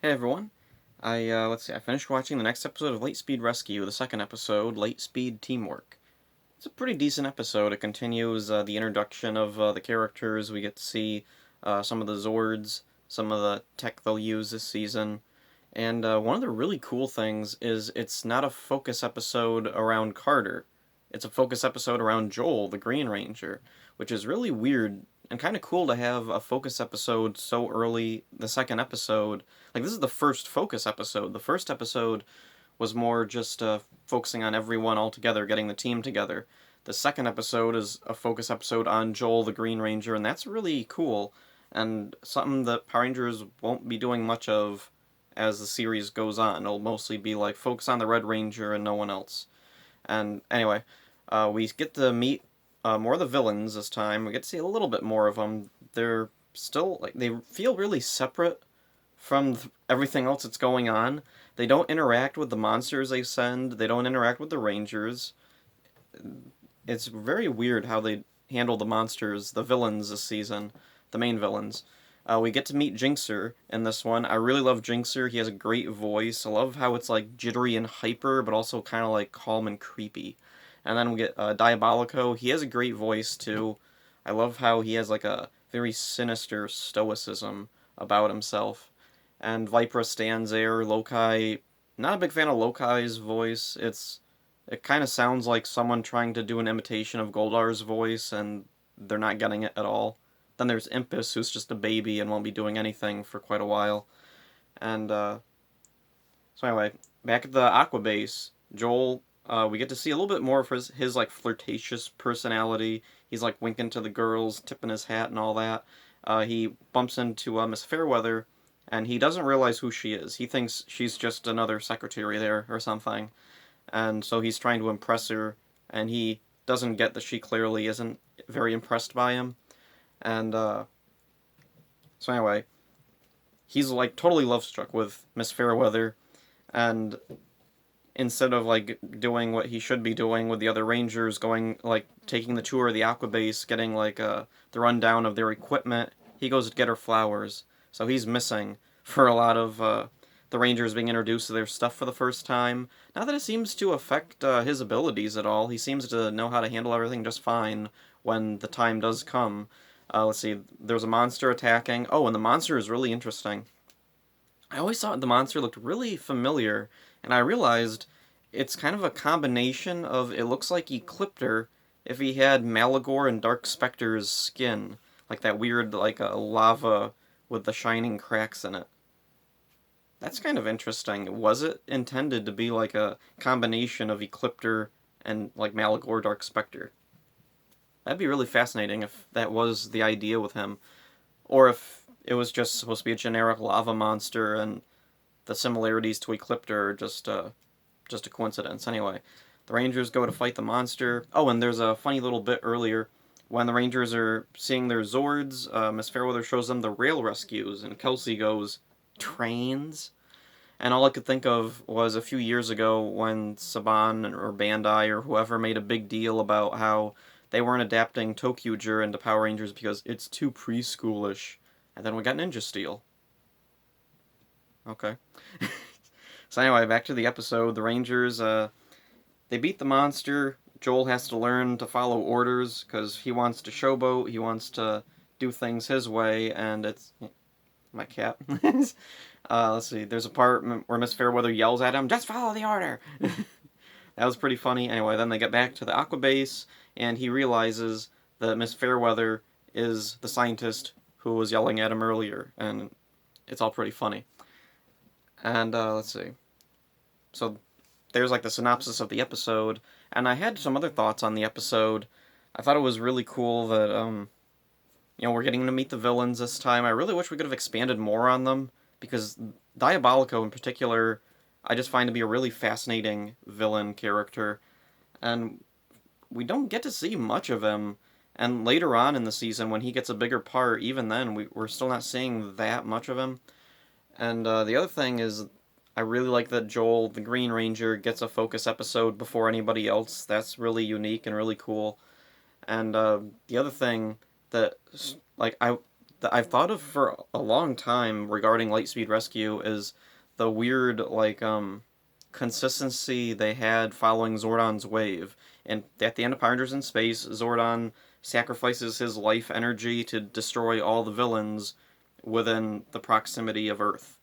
Hey everyone. Let's see, I finished watching the next episode of Lightspeed Rescue, the second episode, Lightspeed Teamwork. It's a pretty decent episode. It continues the introduction of the characters. We get to see some of the Zords, some of the tech they'll use this season. And one of the really cool things is it's not a focus episode around Carter. It's a focus episode around Joel, the Green Ranger, which is really weird and kind of cool to have a focus episode so early. The second episode, like this is the first focus episode. The first episode was more just focusing on everyone all together, getting the team together. The second episode is a focus episode on Joel, the Green Ranger, and that's really cool and something that Power Rangers won't be doing much of as the series goes on. It'll mostly be like focus on the Red Ranger and no one else. And anyway, we get to meet more of the villains this time. We get to see a little bit more of them. They're still like they feel really separate from everything else that's going on. They don't interact with the monsters they send. They don't interact with the Rangers. It's very weird how they handle the monsters, the villains this season, the main villains. We get to meet Jinxer in this one. I really love Jinxer. He has a great voice. I love how it's like jittery and hyper, but also kind of like calm and creepy. And then we get Diabolico. He has a great voice too. I love how he has like a very sinister stoicism about himself. And Vipra stands there. Lokai, not a big fan of Lokai's voice. It kind of sounds like someone trying to do an imitation of Goldar's voice, and they're not getting it at all. Then there's Impus, who's just a baby and won't be doing anything for quite a while. And, so anyway, back at the Aqua Base, Joel, we get to see a little bit more of his like, flirtatious personality. He's, like, winking to the girls, tipping his hat and all that. He bumps into, Miss Fairweather, and he doesn't realize who she is. He thinks she's just another secretary there or something. And so he's trying to impress her, and he doesn't get that she clearly isn't very impressed by him. And, so anyway, he's, like, totally love-struck with Miss Fairweather, and instead of, like, doing what he should be doing with the other Rangers, going, like, taking the tour of the Aqua Base, getting, like, the rundown of their equipment, he goes to get her flowers. So he's missing for a lot of, the Rangers being introduced to their stuff for the first time. Not that it seems to affect his abilities at all. He seems to know how to handle everything just fine when the time does come. Let's see, there's a monster attacking. Oh, and the monster is really interesting. I always thought the monster looked really familiar, and I realized it's kind of a combination of, it looks like Ecliptor if he had Malagor and Dark Specter's skin. Like that weird, like, lava with the shining cracks in it. That's kind of interesting. Was it intended to be like a combination of Ecliptor and, like, Malagor Dark Specter? That'd be really fascinating if that was the idea with him. Or if it was just supposed to be a generic lava monster and the similarities to Ecliptor are just a coincidence. Anyway, the Rangers go to fight the monster. Oh, and there's a funny little bit earlier. When the Rangers are seeing their Zords, Miss Fairweather shows them the rail rescues, and Kelsey goes, "Trains?" And all I could think of was a few years ago when Saban or Bandai or whoever made a big deal about how they weren't adapting Tokyuger into Power Rangers because it's too preschoolish. And then we got Ninja Steel. Okay. So anyway, back to the episode. The Rangers, they beat the monster. Joel has to learn to follow orders because he wants to showboat. He wants to do things his way, and it's... My cat. Let's see. There's a part where Miss Fairweather yells at him, "Just follow the order!" That was pretty funny. Anyway, then they get back to the Aqua Base, and he realizes that Miss Fairweather is the scientist who was yelling at him earlier, and it's all pretty funny. And, let's see. So, there's, like, the synopsis of the episode, and I had some other thoughts on the episode. I thought it was really cool that, we're getting to meet the villains this time. I really wish we could have expanded more on them, because Diabolico in particular, I just find to be a really fascinating villain character, and we don't get to see much of him, and later on in the season, when he gets a bigger part, even then, we're still not seeing that much of him. And the other thing is, I really like that Joel, the Green Ranger, gets a focus episode before anybody else. That's really unique and really cool. And the other thing that, like, that I've thought of for a long time regarding Lightspeed Rescue is the weird, like, consistency they had following Zordon's wave. And at the end of Power Rangers in Space, Zordon sacrifices his life energy to destroy all the villains within the proximity of Earth.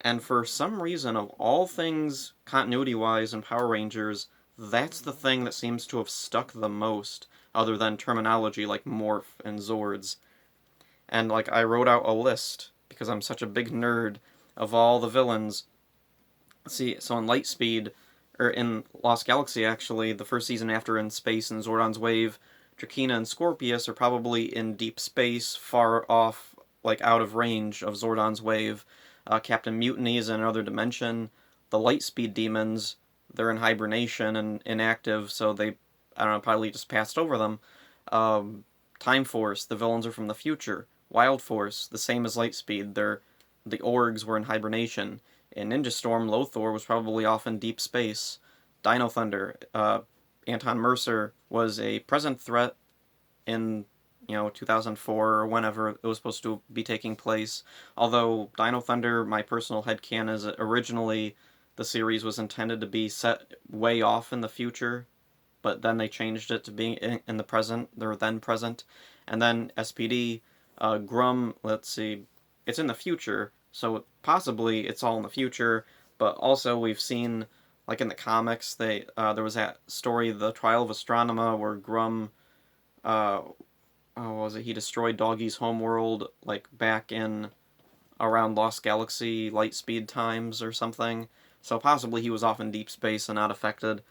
And for some reason, of all things continuity wise in Power Rangers, that's the thing that seems to have stuck the most, other than terminology like morph and Zords. And like I wrote out a list because I'm such a big nerd of all the villains. See, so in Lightspeed, or in Lost Galaxy actually, the first season after In Space and Zordon's Wave, Drakena and Scorpius are probably in deep space, far off, like out of range of Zordon's Wave. Captain Mutiny is in another dimension. The Lightspeed demons, they're in hibernation and inactive, so they, I don't know, probably just passed over them. Time Force, the villains are from the future. Wild Force, the same as Lightspeed, the Orgs were in hibernation. In Ninja Storm, Lothor was probably off in deep space. Dino Thunder, Anton Mercer was a present threat in 2004 or whenever it was supposed to be taking place. Although Dino Thunder, my personal headcanon is that originally the series was intended to be set way off in the future, but then they changed it to being in the present, their then present. And then SPD, Grum, let's see, it's in the future, so possibly it's all in the future, but also we've seen, like in the comics, there was that story, The Trial of Astronema, where Grum, what was it, he destroyed Doggy's homeworld, like back in around Lost Galaxy Lightspeed times or something, so possibly he was off in deep space and not affected.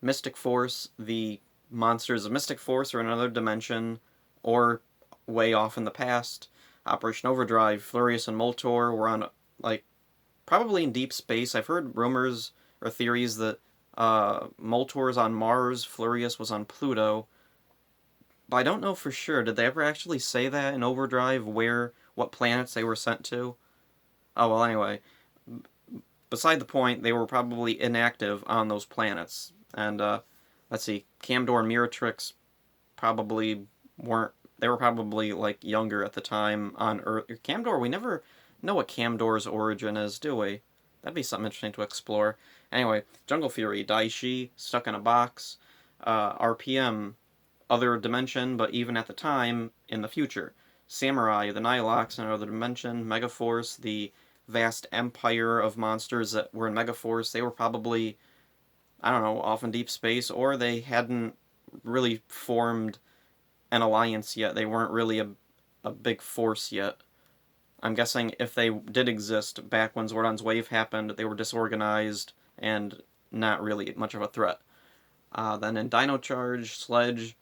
Mystic Force, the monsters of Mystic Force are in another dimension, or way off in the past. Operation Overdrive, Flurious and Moltor were on, like, probably in deep space. I've heard rumors or theories that Moltor's on Mars, Flurious was on Pluto, but I don't know for sure. Did they ever actually say that in Overdrive, what planets they were sent to? Oh, well, anyway. Beside the point, they were probably inactive on those planets. And, let's see, Camdor and Miratrix probably weren't, they were probably, like, younger at the time on Earth. Camdor, we never know what Camdor's origin is, do we? That'd be something interesting to explore. Anyway, Jungle Fury, Daishi, stuck in a box. RPM, other dimension, but even at the time, in the future. Samurai, the Nihilox in another dimension. Megaforce, the vast empire of monsters that were in Megaforce, they were probably, I don't know, off in deep space, or they hadn't really formed an alliance yet. They weren't really a big force yet. I'm guessing if they did exist back when Zordon's Wave happened, they were disorganized and not really much of a threat. Then in Dino Charge, Sledge,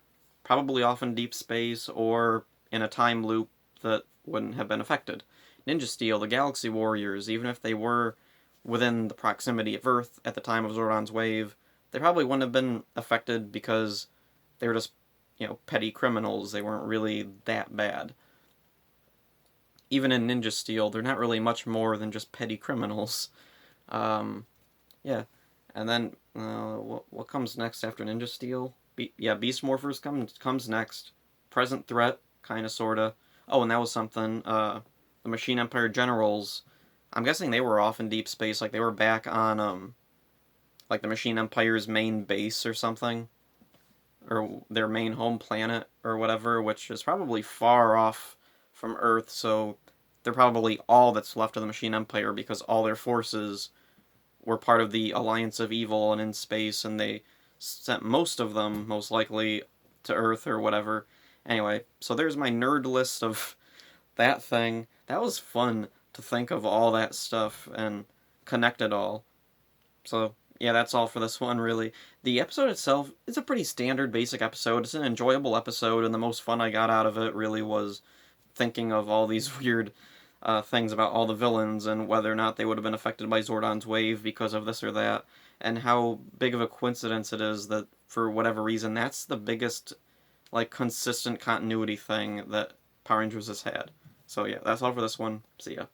probably off in deep space or in a time loop that wouldn't have been affected. Ninja Steel, the Galaxy Warriors, even if they were within the proximity of Earth at the time of Zordon's Wave, they probably wouldn't have been affected because they were just, petty criminals. They weren't really that bad. Even in Ninja Steel, they're not really much more than just petty criminals. Yeah. And then, what comes next after Ninja Steel? Beast Morphers comes next. Present threat, kinda, sorta. Oh, and that was something, the Machine Empire Generals, I'm guessing they were off in deep space, like they were back on, like the Machine Empire's main base or something. Or their main home planet, or whatever, which is probably far off from Earth, so they're probably all that's left of the Machine Empire because all their forces were part of the Alliance of Evil and in space, and they sent most of them, most likely, to Earth or whatever. Anyway, so there's my nerd list of that thing. That was fun to think of all that stuff and connect it all. So, yeah, that's all for this one, really. The episode itself is a pretty standard, basic episode. It's an enjoyable episode, and the most fun I got out of it really was thinking of all these weird things about all the villains and whether or not they would have been affected by Zordon's wave because of this or that, and how big of a coincidence it is that, for whatever reason, that's the biggest, like, consistent continuity thing that Power Rangers has had. So yeah, that's all for this one. See ya.